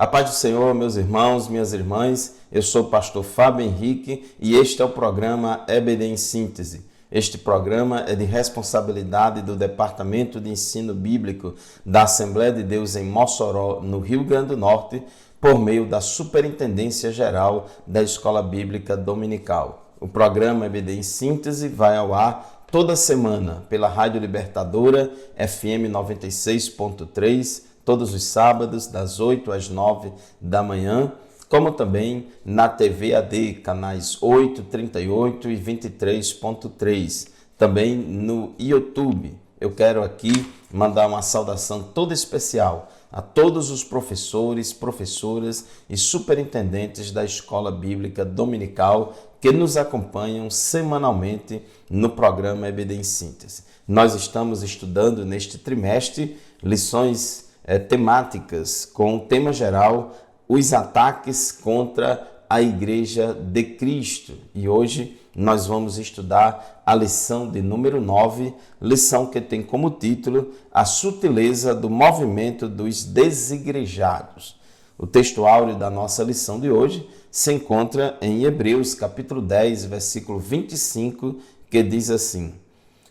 A paz do Senhor, meus irmãos, minhas irmãs, eu sou o pastor Fábio Henrique e este é o programa EBD em Síntese. Este programa é de responsabilidade do Departamento de Ensino Bíblico da Assembleia de Deus em Mossoró, no Rio Grande do Norte, por meio da Superintendência Geral da Escola Bíblica Dominical. O programa EBD em Síntese vai ao ar toda semana pela Rádio Libertadora FM 96.3, todos os sábados, das 8 às 9 da manhã, como também na TV AD, canais 8, 38 e 23.3, também no YouTube. Eu quero aqui mandar uma saudação toda especial a todos os professores, professoras e superintendentes da Escola Bíblica Dominical que nos acompanham semanalmente no programa EBD em Síntese. Nós estamos estudando neste trimestre lições temáticas com o tema geral, os ataques contra a Igreja de Cristo. E hoje nós vamos estudar a lição de número 9, lição que tem como título A Sutileza do Movimento dos Desigrejados. O texto áureo da nossa lição de hoje se encontra em Hebreus capítulo 10, versículo 25, que diz assim: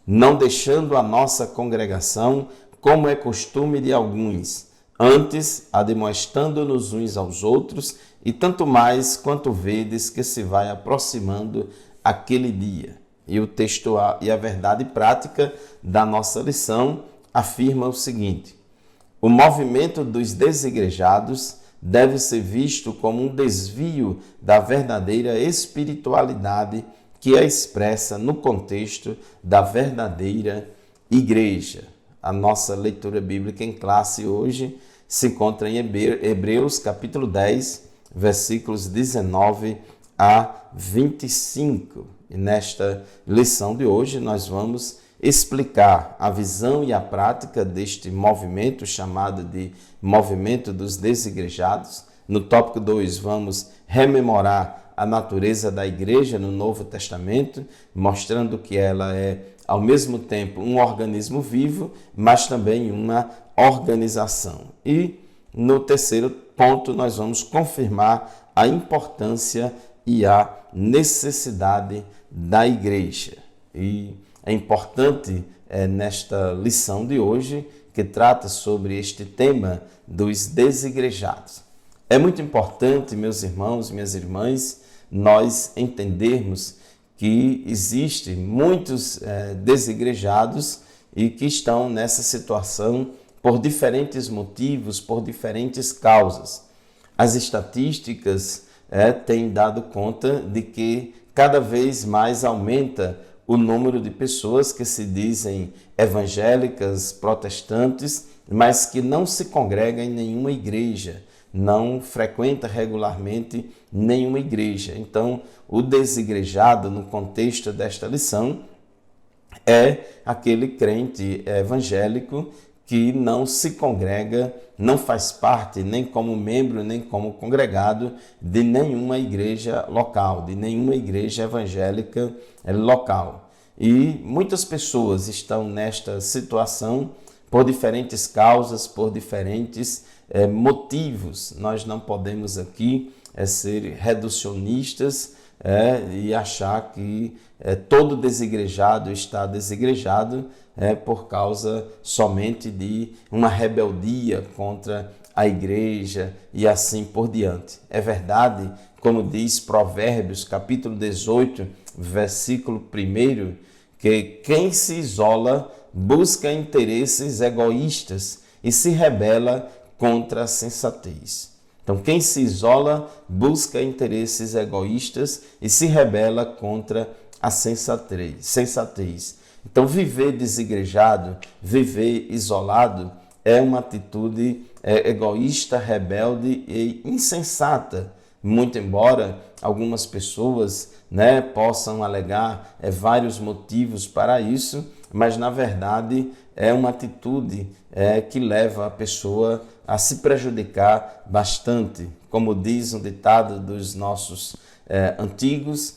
Não deixando a nossa congregação, como é costume de alguns, antes admoestando-nos uns aos outros, e tanto mais quanto vedes que se vai aproximando aquele dia. E o texto e a verdade prática da nossa lição afirma o seguinte: o movimento dos desigrejados deve ser visto como um desvio da verdadeira espiritualidade que é expressa no contexto da verdadeira igreja. A nossa leitura bíblica em classe hoje se encontra em Hebreus capítulo 10, versículos 19 a 25. E nesta lição de hoje nós vamos explicar a visão e a prática deste movimento chamado de movimento dos desigrejados. No tópico 2 vamos rememorar a natureza da igreja no Novo Testamento, mostrando que ela é ao mesmo tempo um organismo vivo, mas também uma organização. E no terceiro ponto nós vamos confirmar a importância e a necessidade da igreja. E é importante nesta lição de hoje, que trata sobre este tema dos desigrejados. É muito importante, meus irmãos, minhas irmãs, nós entendermos que existem muitos desigrejados e que estão nessa situação por diferentes motivos, por diferentes causas. As estatísticas têm dado conta de que cada vez mais aumenta o número de pessoas que se dizem evangélicas, protestantes, mas que não se congregam em nenhuma igreja, não frequenta regularmente nenhuma igreja. Então, o desigrejado, no contexto desta lição, é aquele crente evangélico que não se congrega, não faz parte nem como membro, nem como congregado de nenhuma igreja local, de nenhuma igreja evangélica local. E muitas pessoas estão nesta situação por diferentes causas, por diferentes motivos. Nós não podemos aqui ser reducionistas e achar que todo desigrejado está desigrejado por causa somente de uma rebeldia contra a igreja e assim por diante. É verdade, como diz Provérbios, capítulo 18, versículo 1, que quem se isola busca interesses egoístas e se rebela contra a sensatez. Então, quem se isola busca interesses egoístas e se rebela contra a sensatez. Então, viver desigrejado, viver isolado é uma atitude egoísta, rebelde e insensata. Muito embora algumas pessoas possam alegar vários motivos para isso, mas na verdade é uma atitude que leva a pessoa a se prejudicar bastante. Como diz um ditado dos nossos antigos,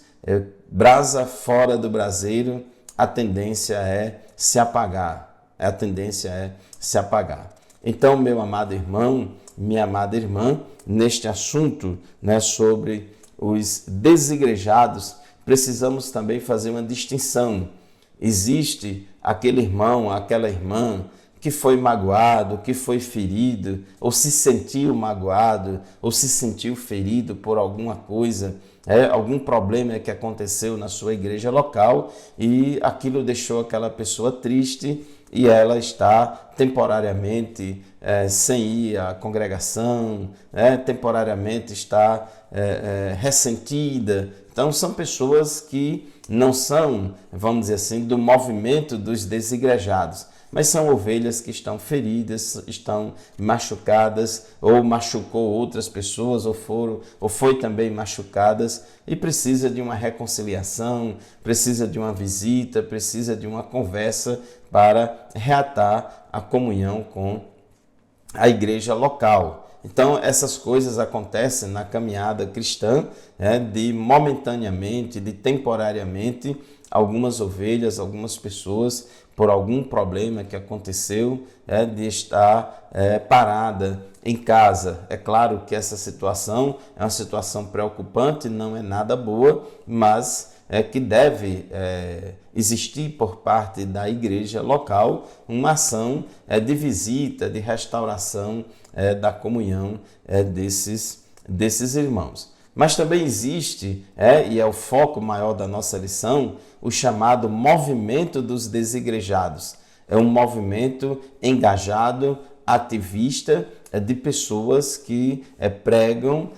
brasa fora do braseiro, a tendência é se apagar. Então, meu amado irmão, minha amada irmã, neste assunto, né, sobre os desigrejados, precisamos também fazer uma distinção. Existe aquele irmão, aquela irmã que foi magoado, que foi ferido, ou se sentiu magoado, ou se sentiu ferido por alguma coisa, algum problema que aconteceu na sua igreja local e aquilo deixou aquela pessoa triste e ela está temporariamente sem ir à congregação, temporariamente está ressentida. Então, são pessoas que não são, vamos dizer assim, do movimento dos desigrejados, mas são ovelhas que estão feridas, estão machucadas, ou machucou outras pessoas, ou foi também machucadas, e precisa de uma reconciliação, precisa de uma visita, precisa de uma conversa para reatar a comunhão com a igreja local. Então, essas coisas acontecem na caminhada cristã, de momentaneamente, de temporariamente, algumas ovelhas, algumas pessoas, por algum problema que aconteceu, de estar parada em casa. É claro que essa situação é uma situação preocupante, não é nada boa, mas que deve existir por parte da igreja local uma ação de visita, de restauração da comunhão desses irmãos. Mas também existe, e é o foco maior da nossa lição, o chamado movimento dos desigrejados. É um movimento engajado, ativista, de pessoas que pregam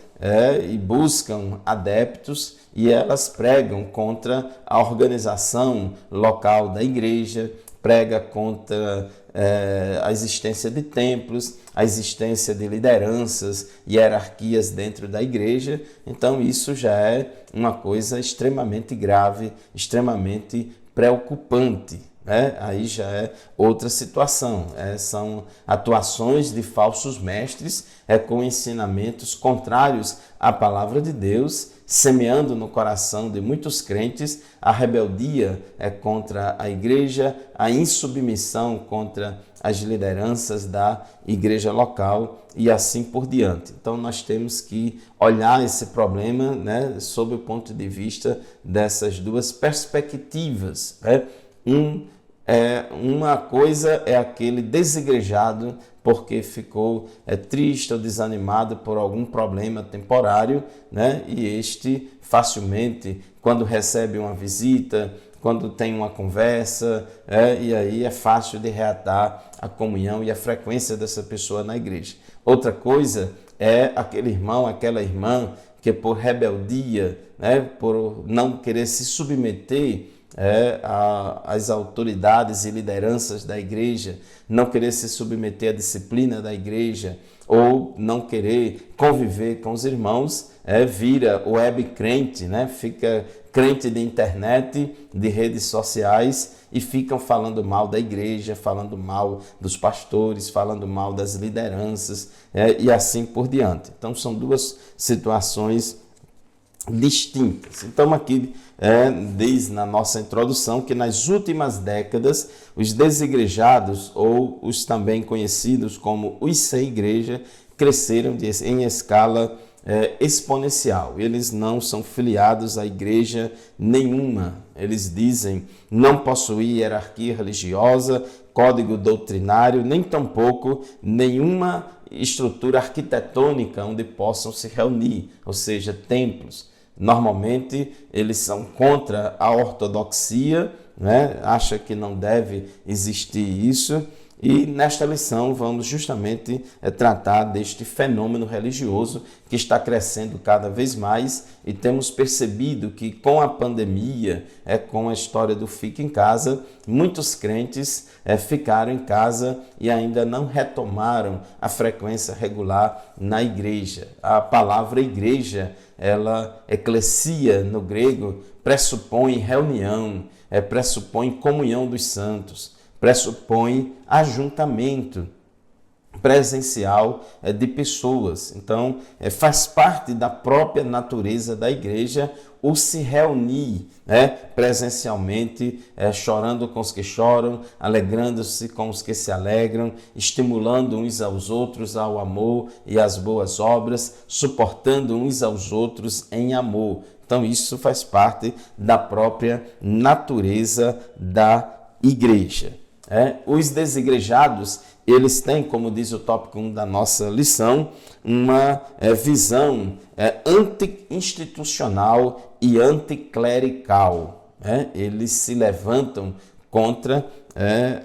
e buscam adeptos, e elas pregam contra a organização local da igreja, prega contra a existência de templos, a existência de lideranças e hierarquias dentro da igreja. Então isso já é uma coisa extremamente grave, extremamente preocupante. Aí já é outra situação, são atuações de falsos mestres com ensinamentos contrários à palavra de Deus, semeando no coração de muitos crentes a rebeldia contra a igreja, a insubmissão contra as lideranças da igreja local e assim por diante. Então nós temos que olhar esse problema, sob o ponto de vista dessas duas perspectivas. Uma coisa é aquele desigrejado porque ficou triste ou desanimado por algum problema temporário, e este facilmente, quando recebe uma visita, quando tem uma conversa, e aí é fácil de reatar a comunhão e a frequência dessa pessoa na igreja. Outra coisa é aquele irmão, aquela irmã que por rebeldia, por não querer se submeter às autoridades e lideranças da igreja, não querer se submeter à disciplina da igreja ou não querer conviver com os irmãos, vira web crente, fica crente de internet, de redes sociais e ficam falando mal da igreja, falando mal dos pastores, falando mal das lideranças e assim por diante. Então são duas situações distintas. Então aqui diz na nossa introdução que nas últimas décadas os desigrejados, ou os também conhecidos como os sem igreja, cresceram em escala exponencial. Eles não são filiados a igreja nenhuma. Eles dizem não possuir hierarquia religiosa, código doutrinário, nem tampouco nenhuma estrutura arquitetônica onde possam se reunir, ou seja, templos. Normalmente eles são contra a ortodoxia, acha que não deve existir isso. E nesta lição vamos justamente tratar deste fenômeno religioso que está crescendo cada vez mais, e temos percebido que com a pandemia, com a história do Fica em Casa, muitos crentes ficaram em casa e ainda não retomaram a frequência regular na igreja. A palavra igreja, eclesia no grego, pressupõe reunião, pressupõe comunhão dos santos, pressupõe ajuntamento. presencial de pessoas. Então, faz parte da própria natureza da igreja o se reunir presencialmente, chorando com os que choram, alegrando-se com os que se alegram, estimulando uns aos outros ao amor e às boas obras, suportando uns aos outros em amor. Então, isso faz parte da própria natureza da igreja. Os desigrejados, eles têm, como diz o tópico 1 da nossa lição, uma visão anti-institucional e anticlerical. Eles se levantam contra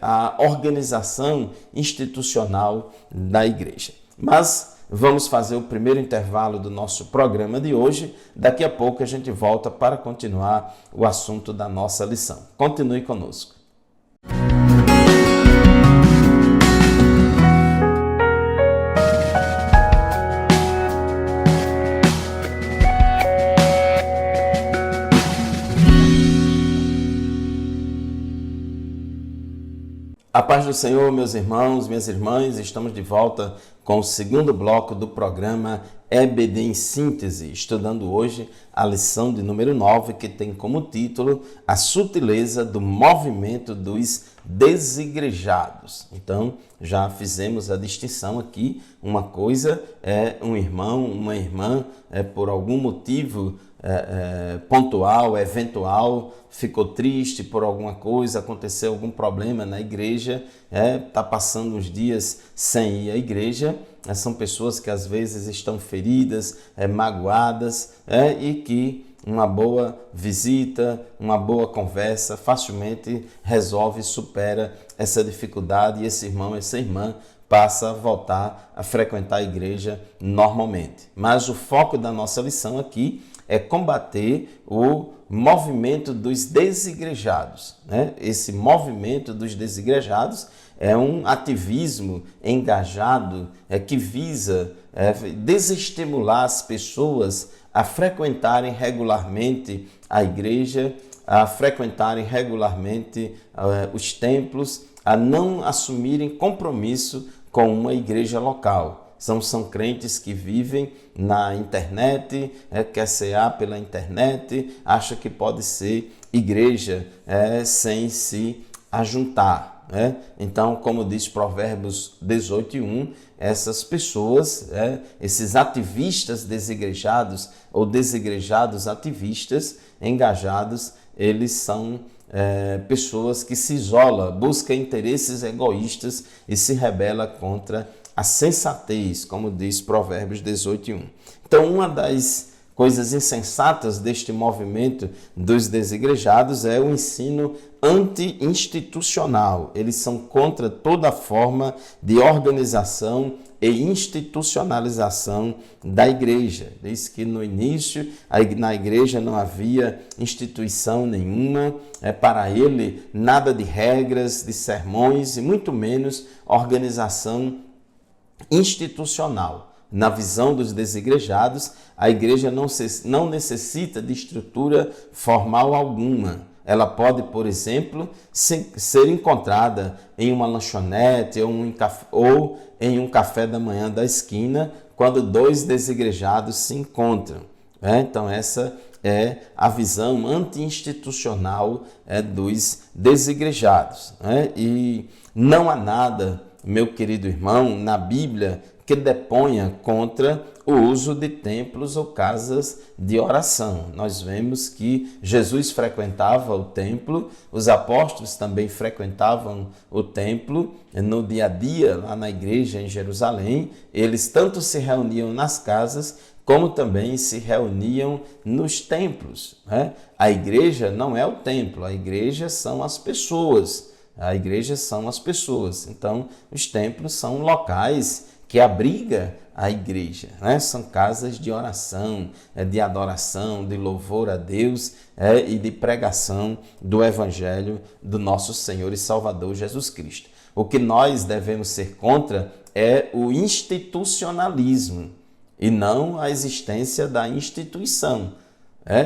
a organização institucional da igreja. Mas vamos fazer o primeiro intervalo do nosso programa de hoje. Daqui a pouco a gente volta para continuar o assunto da nossa lição. Continue conosco. A paz do Senhor, meus irmãos, minhas irmãs, estamos de volta com o segundo bloco do programa EBD em Síntese, estudando hoje a lição de número 9, que tem como título A Sutileza do Movimento dos Desigrejados. Então, já fizemos a distinção aqui, uma coisa é um irmão, uma irmã, por algum motivo pontual, eventual, ficou triste por alguma coisa, aconteceu algum problema na igreja, está passando uns dias sem ir à igreja, são pessoas que às vezes estão feridas, magoadas, e que uma boa visita, uma boa conversa facilmente resolve e supera essa dificuldade, e esse irmão, essa irmã passa a voltar a frequentar a igreja normalmente. Mas o foco da nossa lição aqui é combater o movimento dos desigrejados. Esse movimento dos desigrejados é um ativismo engajado que visa desestimular as pessoas a frequentarem regularmente a igreja, a frequentarem regularmente os templos, a não assumirem compromisso com uma igreja local. São crentes que vivem na internet, quer cear pela internet, acha que pode ser igreja sem se ajuntar. Então, como diz Provérbios 18:1, essas pessoas, esses ativistas desigrejados ou desigrejados ativistas engajados, eles são pessoas que se isolam, buscam interesses egoístas e se rebelam contra a sensatez, como diz Provérbios 18:1. Então, uma das coisas insensatas deste movimento dos desigrejados é o ensino anti-institucional. Eles são contra toda forma de organização e institucionalização da igreja. Diz que no início na igreja não havia instituição nenhuma, para ele nada de regras, de sermões e muito menos organização institucional. Na visão dos desigrejados, a igreja não necessita de estrutura formal alguma. Ela pode, por exemplo, ser encontrada em uma lanchonete ou em um café da manhã da esquina, quando dois desigrejados se encontram. Então, essa é a visão anti-institucional dos desigrejados. E não há nada, meu querido irmão, na Bíblia que deponha contra o uso de templos ou casas de oração. Nós vemos que Jesus frequentava o templo, os apóstolos também frequentavam o templo no dia a dia, lá na igreja em Jerusalém. Eles tanto se reuniam nas casas, como também se reuniam nos templos. A igreja não é o templo, a igreja são as pessoas. A igreja são as pessoas. Então, os templos são locais que abriga a igreja, São casas de oração, de adoração, de louvor a Deus e de pregação do Evangelho do nosso Senhor e Salvador Jesus Cristo. O que nós devemos ser contra é o institucionalismo e não a existência da instituição.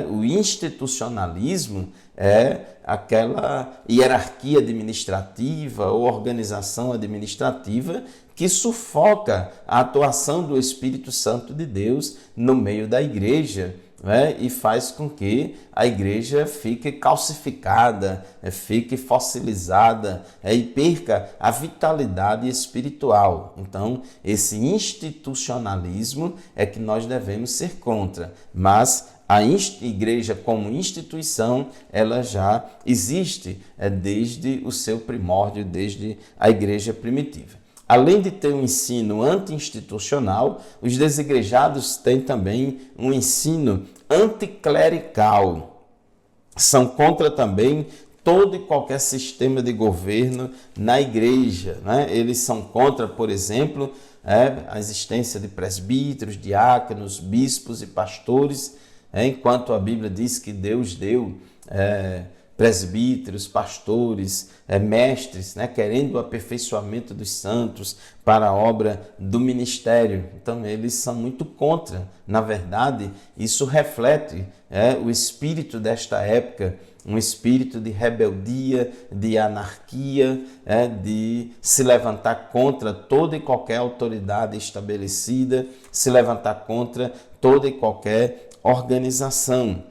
O institucionalismo é aquela hierarquia administrativa ou organização administrativa que sufoca a atuação do Espírito Santo de Deus no meio da igreja, e faz com que a igreja fique calcificada, fique fossilizada, e perca a vitalidade espiritual. Então, esse institucionalismo é que nós devemos ser contra, mas a igreja como instituição, ela já existe desde o seu primórdio, desde a igreja primitiva. Além de ter um ensino anti-institucional, os desigrejados têm também um ensino anticlerical. São contra também todo e qualquer sistema de governo na igreja, Eles são contra, por exemplo, a existência de presbíteros, diáconos, bispos e pastores, enquanto a Bíblia diz que Deus deu presbíteros, pastores, mestres, querendo o aperfeiçoamento dos santos para a obra do ministério. Então, eles são muito contra. Na verdade, isso reflete o espírito desta época, um espírito de rebeldia, de anarquia, de se levantar contra toda e qualquer autoridade estabelecida, se levantar contra toda e qualquer organização.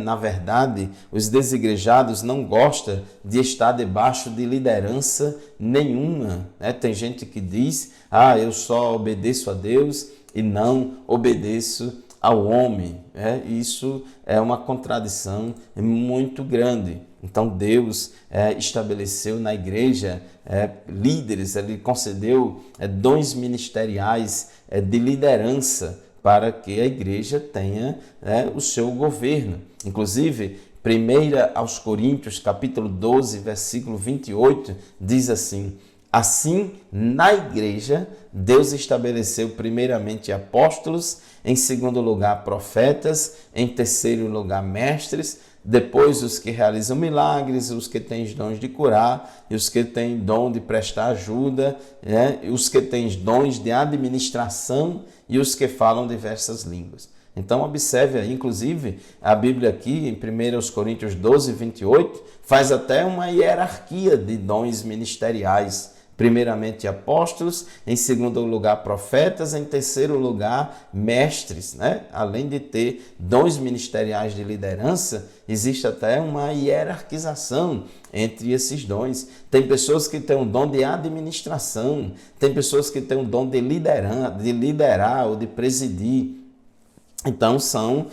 Na verdade, os desigrejados não gostam de estar debaixo de liderança nenhuma. Tem gente que diz, eu só obedeço a Deus e não obedeço ao homem. Isso é uma contradição muito grande. Então, Deus estabeleceu na igreja líderes, Ele concedeu dons ministeriais de liderança, para que a igreja tenha o seu governo. Inclusive, 1 aos Coríntios, capítulo 12, versículo 28, diz assim: assim, na igreja, Deus estabeleceu primeiramente apóstolos, em segundo lugar profetas, em terceiro lugar mestres, depois os que realizam milagres, os que têm dons de curar, e os que têm dom de prestar ajuda, e os que têm dons de administração e os que falam diversas línguas. Então, observe aí, inclusive, a Bíblia aqui, em 1 Coríntios 12, 28, faz até uma hierarquia de dons ministeriais. Primeiramente apóstolos, em segundo lugar profetas, em terceiro lugar mestres, Além de ter dons ministeriais de liderança, existe até uma hierarquização entre esses dons. Tem pessoas que têm o dom de administração, tem pessoas que têm o dom de liderar ou de presidir. Então, são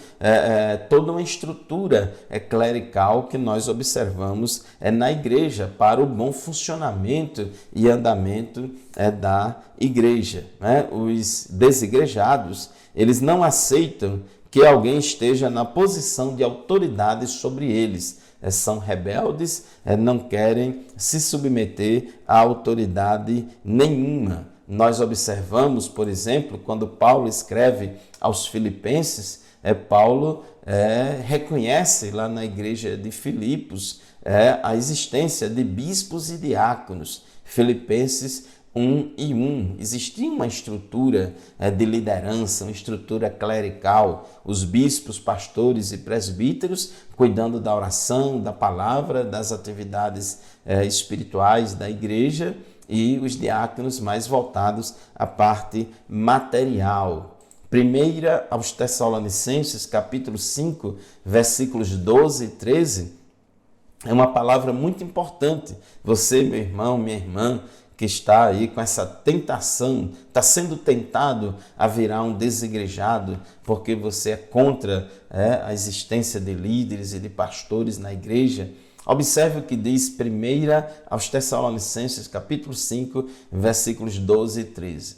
toda uma estrutura clerical que nós observamos na igreja para o bom funcionamento e andamento da igreja. Os desigrejados, eles não aceitam que alguém esteja na posição de autoridade sobre eles. São rebeldes, não querem se submeter a autoridade nenhuma. Nós observamos, por exemplo, quando Paulo escreve aos Filipenses, Paulo reconhece lá na igreja de Filipos a existência de bispos e diáconos. Filipenses 1:1. Existia uma estrutura de liderança, uma estrutura clerical, os bispos, pastores e presbíteros cuidando da oração, da palavra, das atividades espirituais da igreja, e os diáconos mais voltados à parte material. 1 aos Tessalonicenses, capítulo 5, versículos 12 e 13, é uma palavra muito importante. Você, meu irmão, minha irmã, que está aí com essa tentação, está sendo tentado a virar um desigrejado, porque você é contra a existência de líderes e de pastores na igreja. Observe o que diz 1 aos Tessalonicenses, capítulo 5, versículos 12 e 13.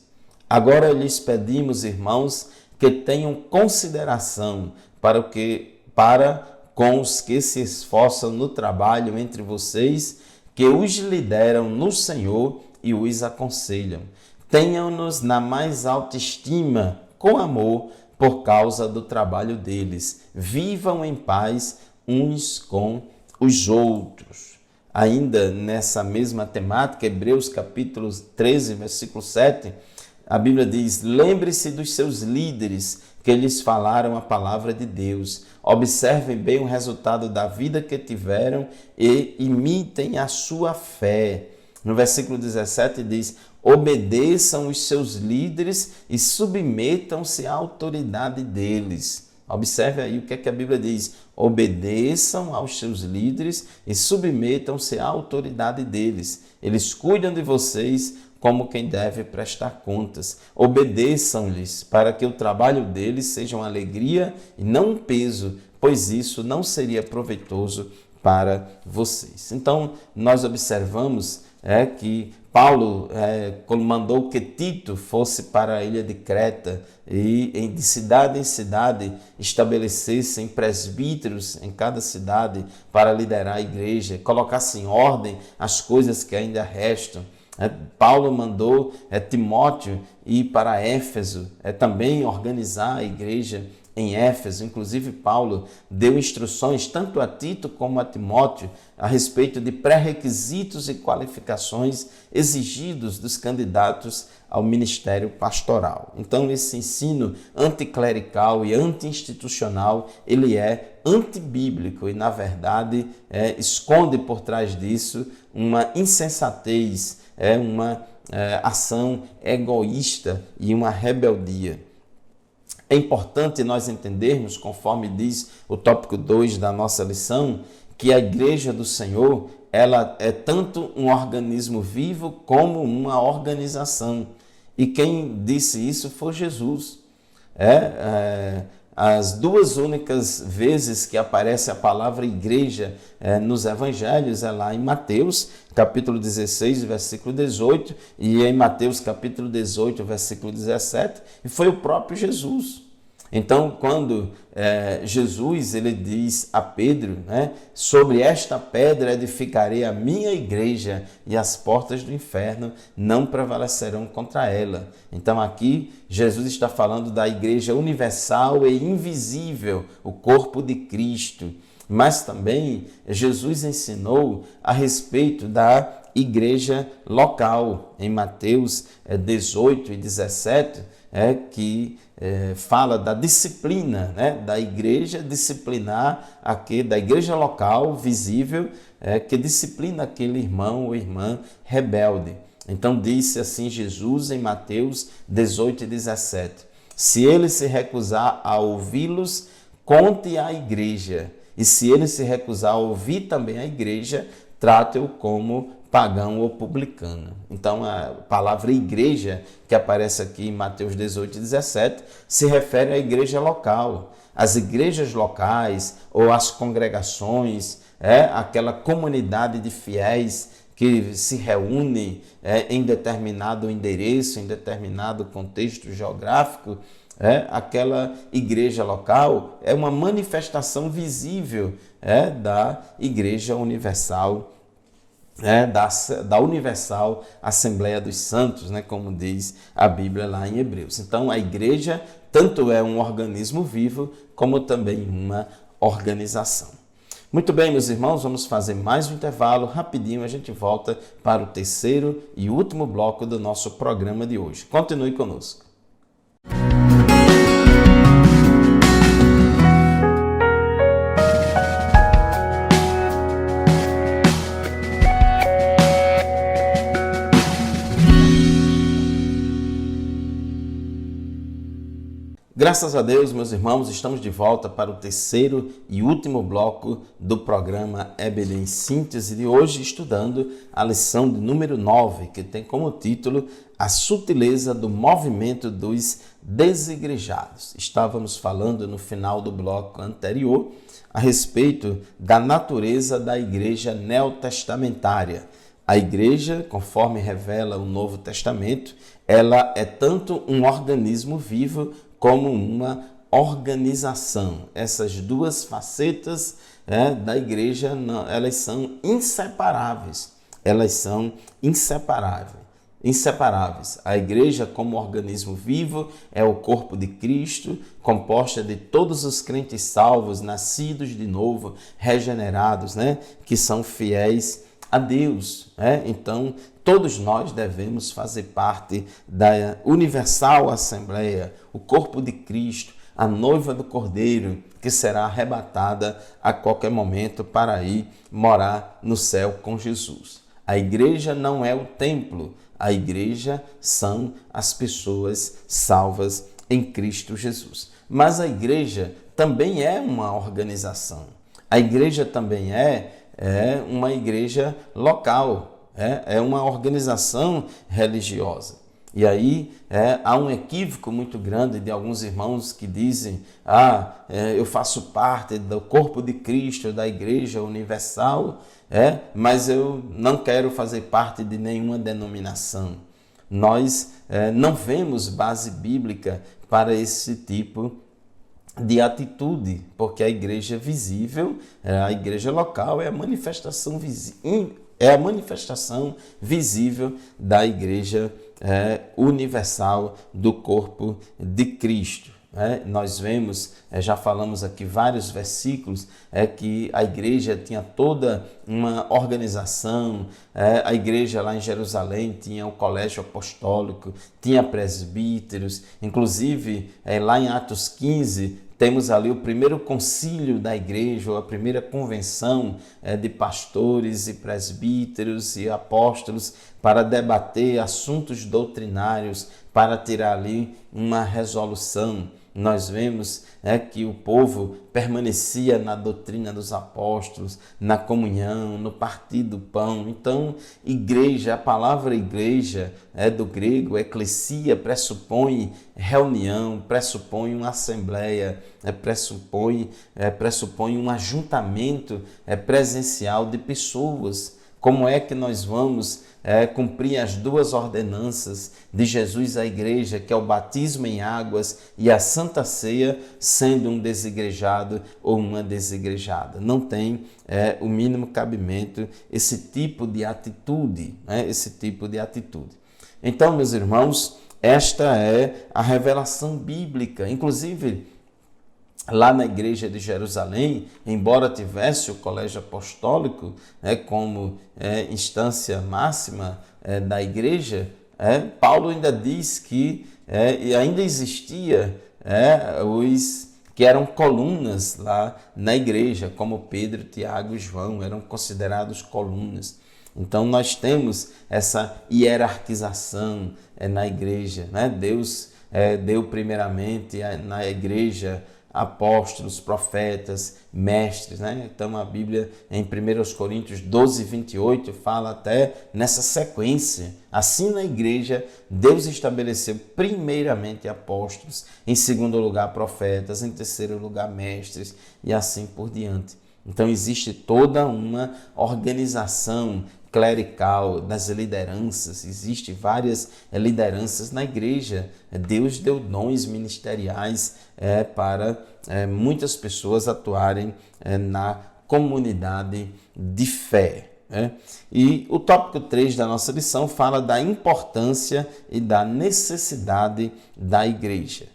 Agora lhes pedimos, irmãos, que tenham consideração para com os que se esforçam no trabalho entre vocês, que os lideram no Senhor e os aconselham. Tenham-nos na mais alta estima, com amor, por causa do trabalho deles. Vivam em paz uns com os outros. Ainda nessa mesma temática, Hebreus capítulo 13, versículo 7, a Bíblia diz: lembre-se dos seus líderes que lhes falaram a palavra de Deus. Observem bem o resultado da vida que tiveram e imitem a sua fé. No versículo 17 diz: obedeçam os seus líderes e submetam-se à autoridade deles. Observe aí o que é que a Bíblia diz: obedeçam aos seus líderes e submetam-se à autoridade deles. Eles cuidam de vocês como quem deve prestar contas. Obedeçam-lhes para que o trabalho deles seja uma alegria e não um peso, pois isso não seria proveitoso para vocês. Então, nós observamos que Paulo mandou que Tito fosse para a ilha de Creta e de cidade em cidade estabelecessem presbíteros em cada cidade para liderar a igreja, colocasse em ordem as coisas que ainda restam. Paulo mandou Timóteo ir para Éfeso, também organizar a igreja em Éfeso. Inclusive, Paulo deu instruções tanto a Tito como a Timóteo a respeito de pré-requisitos e qualificações exigidos dos candidatos ao ministério pastoral. Então, esse ensino anticlerical e anti-institucional, ele é antibíblico e, na verdade, esconde por trás disso uma insensatez, uma ação egoísta e uma rebeldia. É importante nós entendermos, conforme diz o tópico 2 da nossa lição, que a Igreja do Senhor, ela é tanto um organismo vivo como uma organização. E quem disse isso foi Jesus. As duas únicas vezes que aparece a palavra igreja nos evangelhos é lá em Mateus, capítulo 16, versículo 18, e em Mateus, capítulo 18, versículo 17, e foi o próprio Jesus. Então, quando Jesus ele diz a Pedro, sobre esta pedra edificarei a minha igreja e as portas do inferno não prevalecerão contra ela. Então, aqui Jesus está falando da igreja universal e invisível, o corpo de Cristo. Mas também Jesus ensinou a respeito da igreja local. Em Mateus 18 e 17, que fala da disciplina, da igreja disciplinar, da igreja local, visível, que disciplina aquele irmão ou irmã rebelde. Então disse assim Jesus em Mateus 18 e 17, se ele se recusar a ouvi-los, conte à igreja, e se ele se recusar a ouvir também a igreja, trate-o como pagão ou publicano. Então, a palavra igreja, que aparece aqui em Mateus 18 e 17, se refere à igreja local. As igrejas locais ou as congregações, aquela comunidade de fiéis que se reúne em determinado endereço, em determinado contexto geográfico, aquela igreja local é uma manifestação visível da Igreja Universal, da Universal Assembleia dos Santos, como diz a Bíblia lá em Hebreus. Então, a igreja tanto é um organismo vivo, como também uma organização. Muito bem, meus irmãos, vamos fazer mais um intervalo. Rapidinho a gente volta para o terceiro e último bloco do nosso programa de hoje. Continue conosco. Graças a Deus, meus irmãos, estamos de volta para o terceiro e último bloco do programa EBD em Síntese de hoje, estudando a lição de número 9, que tem como título A Sutileza do Movimento dos Desigrejados. Estávamos falando no final do bloco anterior a respeito da natureza da igreja neotestamentária. A igreja, conforme revela o Novo Testamento, ela é tanto um organismo vivo como uma organização. Essas duas facetas da igreja, elas são inseparáveis. Elas são inseparáveis. A igreja, como organismo vivo, é o corpo de Cristo, composta de todos os crentes salvos, nascidos de novo, regenerados, que são fiéis a Deus. Então, todos nós devemos fazer parte da Universal Assembleia, o corpo de Cristo, a noiva do Cordeiro, que será arrebatada a qualquer momento para ir morar no céu com Jesus. A igreja não é o templo, a igreja são as pessoas salvas em Cristo Jesus. Mas a igreja também é uma organização. A igreja também é uma igreja local, é uma organização religiosa. E aí há um equívoco muito grande de alguns irmãos que dizem: eu faço parte do corpo de Cristo, da Igreja Universal, mas eu não quero fazer parte de nenhuma denominação. Nós não vemos base bíblica para esse tipo de atitude, porque a igreja visível, a igreja local é a manifestação visível da igreja universal do corpo de Cristo. Nós vemos, já falamos aqui vários versículos, que a igreja tinha toda uma organização, a igreja lá em Jerusalém tinha o colégio apostólico, tinha presbíteros, inclusive lá em Atos 15, temos ali o primeiro concílio da igreja, ou a primeira convenção de pastores e presbíteros e apóstolos para debater assuntos doutrinários, para tirar ali uma resolução. Nós vemos que o povo permanecia na doutrina dos apóstolos, na comunhão, no partir do pão. Então, igreja, a palavra igreja do grego, eclesia, pressupõe reunião, pressupõe uma assembleia, pressupõe um ajuntamento presencial de pessoas. Como é que nós vamos cumprir as duas ordenanças de Jesus à igreja, que é o batismo em águas e a Santa Ceia, sendo um desigrejado ou uma desigrejada? Não tem o mínimo cabimento esse tipo de atitude, Então, meus irmãos, esta é a revelação bíblica. Inclusive, lá na igreja de Jerusalém, embora tivesse o colégio apostólico como instância máxima da igreja, Paulo ainda diz que ainda existia os que eram colunas lá na igreja, como Pedro, Tiago e João, eram considerados colunas. Então nós temos essa hierarquização na igreja. Deus deu primeiramente na igreja apóstolos, profetas, mestres, Então a Bíblia em 1 Coríntios 12, 28 fala até nessa sequência. Assim na igreja, Deus estabeleceu primeiramente apóstolos, em segundo lugar profetas, em terceiro lugar mestres e assim por diante. Então existe toda uma organização clerical das lideranças, existem várias lideranças na igreja. Deus deu dons ministeriais para muitas pessoas atuarem na comunidade de fé. E o tópico 3 da nossa lição fala da importância e da necessidade da igreja.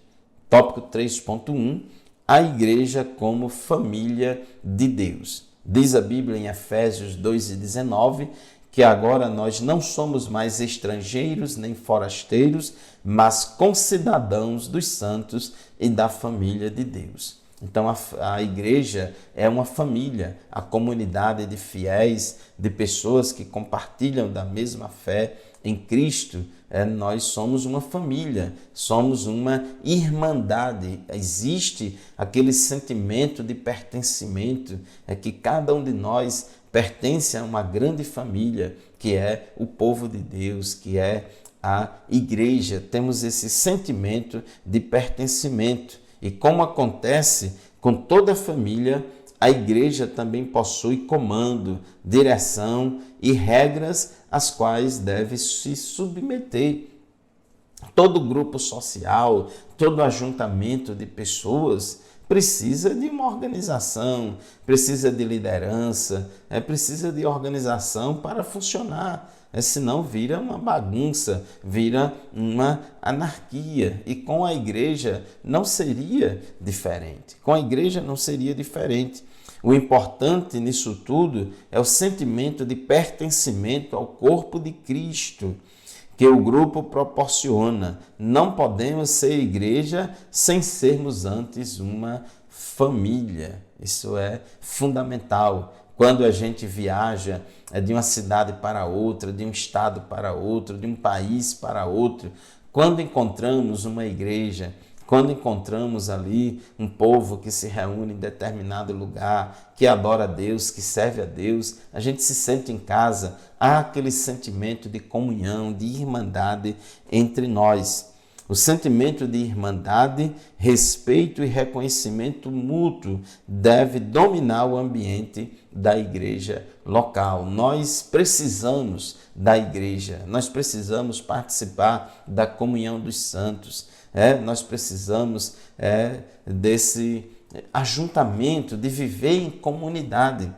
Tópico 3.1, a igreja como família de Deus. Diz a Bíblia em Efésios 2:19 que agora nós não somos mais estrangeiros nem forasteiros, mas concidadãos dos santos e da família de Deus. Então a igreja é uma família, a comunidade de fiéis, de pessoas que compartilham da mesma fé em Cristo. Nós somos uma família, somos uma irmandade. Existe aquele sentimento de pertencimento, que cada um de nós pertence a uma grande família, que é o povo de Deus, que é a igreja. Temos esse sentimento de pertencimento. E como acontece com toda a família, a igreja também possui comando, direção e regras às quais deve se submeter. Todo grupo social, todo ajuntamento de pessoas precisa de uma organização, precisa de liderança, precisa de organização para funcionar. Senão vira uma bagunça, vira uma anarquia. E com a igreja não seria diferente. O importante nisso tudo é o sentimento de pertencimento ao corpo de Cristo, que o grupo proporciona. Não podemos ser igreja sem sermos antes uma família. Isso é fundamental. Quando a gente viaja de uma cidade para outra, de um estado para outro, de um país para outro, quando encontramos uma igreja, quando encontramos ali um povo que se reúne em determinado lugar, que adora a Deus, que serve a Deus, a gente se sente em casa, há aquele sentimento de comunhão, de irmandade entre nós. O sentimento de irmandade, respeito e reconhecimento mútuo deve dominar o ambiente da igreja local. Nós precisamos da igreja, nós precisamos participar da comunhão dos santos. Nós precisamos desse ajuntamento, de viver em comunidade.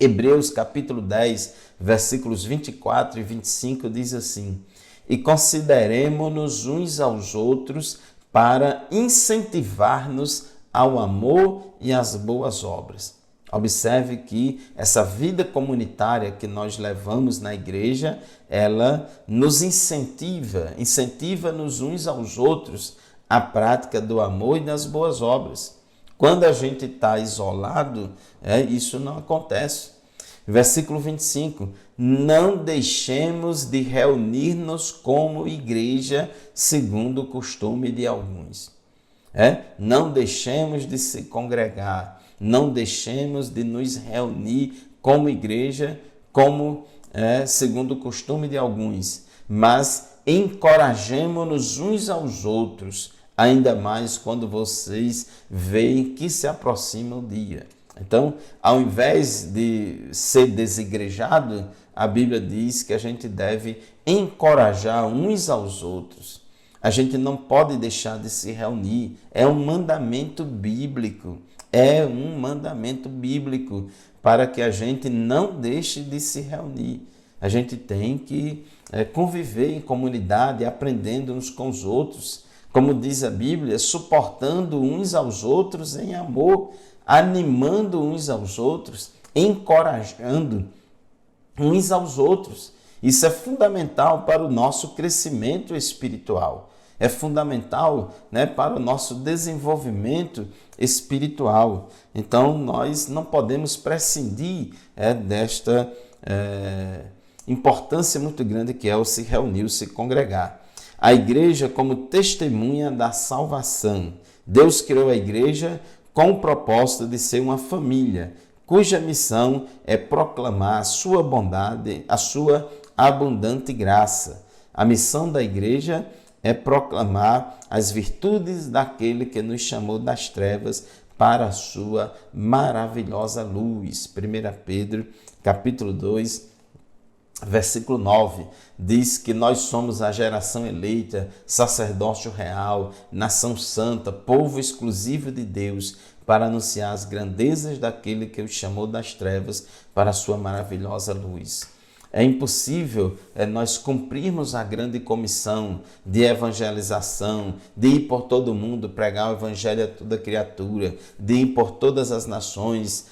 Hebreus capítulo 10, versículos 24 e 25 diz assim: e consideremo-nos uns aos outros para incentivar-nos ao amor e às boas obras. Observe que essa vida comunitária que nós levamos na igreja, ela nos incentiva-nos uns aos outros à prática do amor e das boas obras. Quando a gente está isolado, isso não acontece. Versículo 25, não deixemos de reunir-nos como igreja segundo o costume de alguns. Não deixemos de se congregar, não deixemos de nos reunir como igreja, segundo o costume de alguns, mas encorajemo-nos uns aos outros, ainda mais quando vocês veem que se aproxima o dia. Então, ao invés de ser desigrejado, a Bíblia diz que a gente deve encorajar uns aos outros. A gente não pode deixar de se reunir. É um mandamento bíblico. Para que a gente não deixe de se reunir. A gente tem que conviver em comunidade, aprendendo uns com os outros. Como diz a Bíblia, suportando uns aos outros em amor, animando uns aos outros, encorajando uns aos outros. Isso é fundamental para o nosso crescimento espiritual. É fundamental, para o nosso desenvolvimento espiritual. Então, nós não podemos prescindir desta importância muito grande que é o se reunir, o se congregar. A igreja como testemunha da salvação. Deus criou a igreja com o propósito de ser uma família, cuja missão é proclamar a sua bondade, a sua abundante graça. A missão da igreja é proclamar as virtudes daquele que nos chamou das trevas para a sua maravilhosa luz. 1 Pedro, capítulo 2, versículo 9, diz que nós somos a geração eleita, sacerdócio real, nação santa, povo exclusivo de Deus, para anunciar as grandezas daquele que os chamou das trevas para a sua maravilhosa luz. É impossível nós cumprirmos a grande comissão de evangelização, de ir por todo mundo, pregar o evangelho a toda criatura, de ir por todas as nações,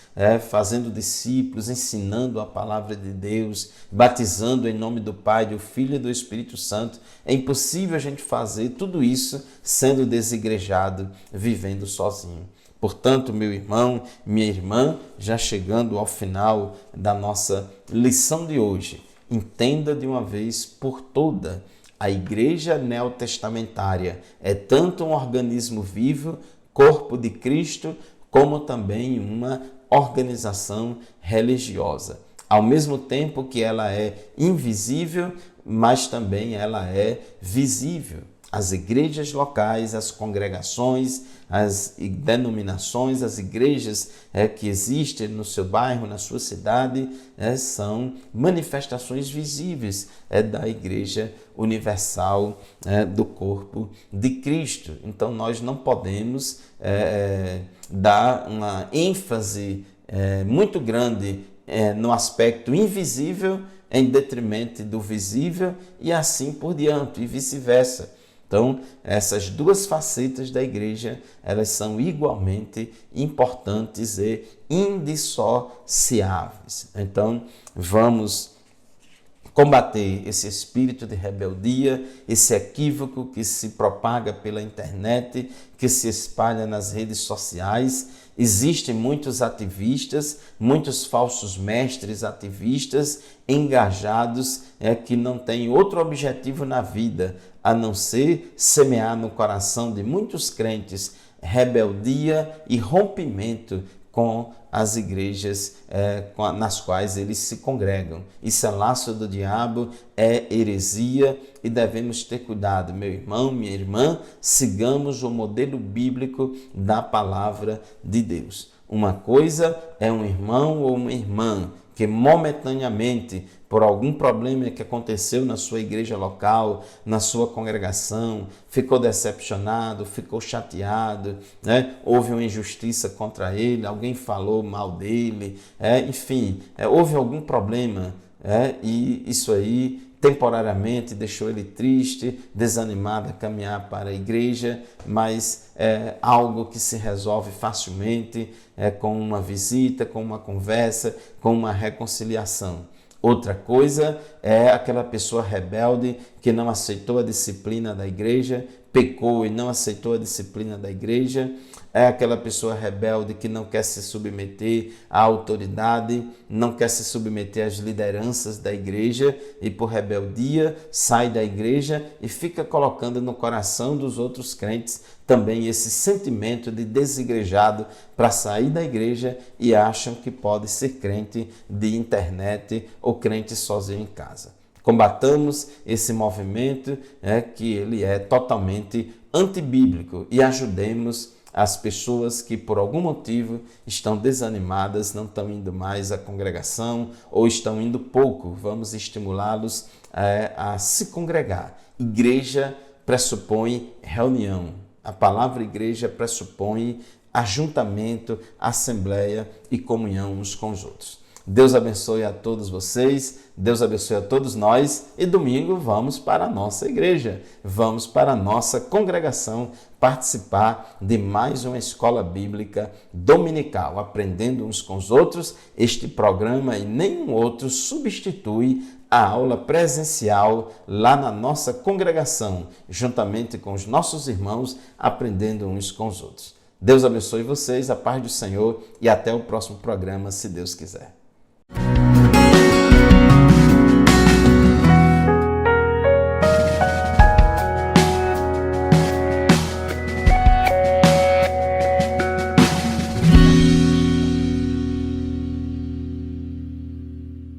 fazendo discípulos, ensinando a palavra de Deus, batizando em nome do Pai, do Filho e do Espírito Santo. É impossível a gente fazer tudo isso sendo desigrejado, vivendo sozinho. Portanto, meu irmão, minha irmã, já chegando ao final da nossa lição de hoje, entenda de uma vez por toda, a Igreja Neotestamentária é tanto um organismo vivo, corpo de Cristo, como também uma organização religiosa. Ao mesmo tempo que ela é invisível, mas também ela é visível. As igrejas locais, as congregações, as denominações, as igrejas que existem no seu bairro, na sua cidade, são manifestações visíveis da Igreja Universal do corpo de Cristo. Então, nós não podemos dar uma ênfase muito grande no aspecto invisível em detrimento do visível e assim por diante, e vice-versa. Então, essas duas facetas da igreja, elas são igualmente importantes e indissociáveis. Então, vamos combater esse espírito de rebeldia, esse equívoco que se propaga pela internet, que se espalha nas redes sociais. Existem muitos ativistas, muitos falsos mestres ativistas engajados que não têm outro objetivo na vida a não ser semear no coração de muitos crentes rebeldia e rompimento com as igrejas nas quais eles se congregam. Isso é laço do diabo, é heresia e devemos ter cuidado, meu irmão, minha irmã, sigamos o modelo bíblico da palavra de Deus. Uma coisa é um irmão ou uma irmã que momentaneamente, por algum problema que aconteceu na sua igreja local, na sua congregação, ficou decepcionado, ficou chateado, houve uma injustiça contra ele, alguém falou mal dele, enfim, houve algum problema, e isso aí temporariamente deixou ele triste, desanimado a caminhar para a igreja, mas é algo que se resolve facilmente com uma visita, com uma conversa, com uma reconciliação. Outra coisa é aquela pessoa rebelde que não aceitou a disciplina da igreja, pecou e não aceitou a disciplina da igreja. É aquela pessoa rebelde que não quer se submeter à autoridade, não quer se submeter às lideranças da igreja e por rebeldia sai da igreja e fica colocando no coração dos outros crentes também esse sentimento de desigrejado para sair da igreja e acham que pode ser crente de internet ou crente sozinho em casa. Combatamos esse movimento que ele é totalmente antibíblico e ajudemos as pessoas que por algum motivo estão desanimadas, não estão indo mais à congregação ou estão indo pouco. Vamos estimulá-los a se congregar. Igreja pressupõe reunião. A palavra igreja pressupõe ajuntamento, assembleia e comunhão uns com os outros. Deus abençoe a todos vocês, Deus abençoe a todos nós e domingo vamos para a nossa igreja, vamos para a nossa congregação participar de mais uma escola bíblica dominical, aprendendo uns com os outros. Este programa e nenhum outro substitui a aula presencial lá na nossa congregação, juntamente com os nossos irmãos, aprendendo uns com os outros. Deus abençoe vocês, a paz do Senhor e até o próximo programa, se Deus quiser.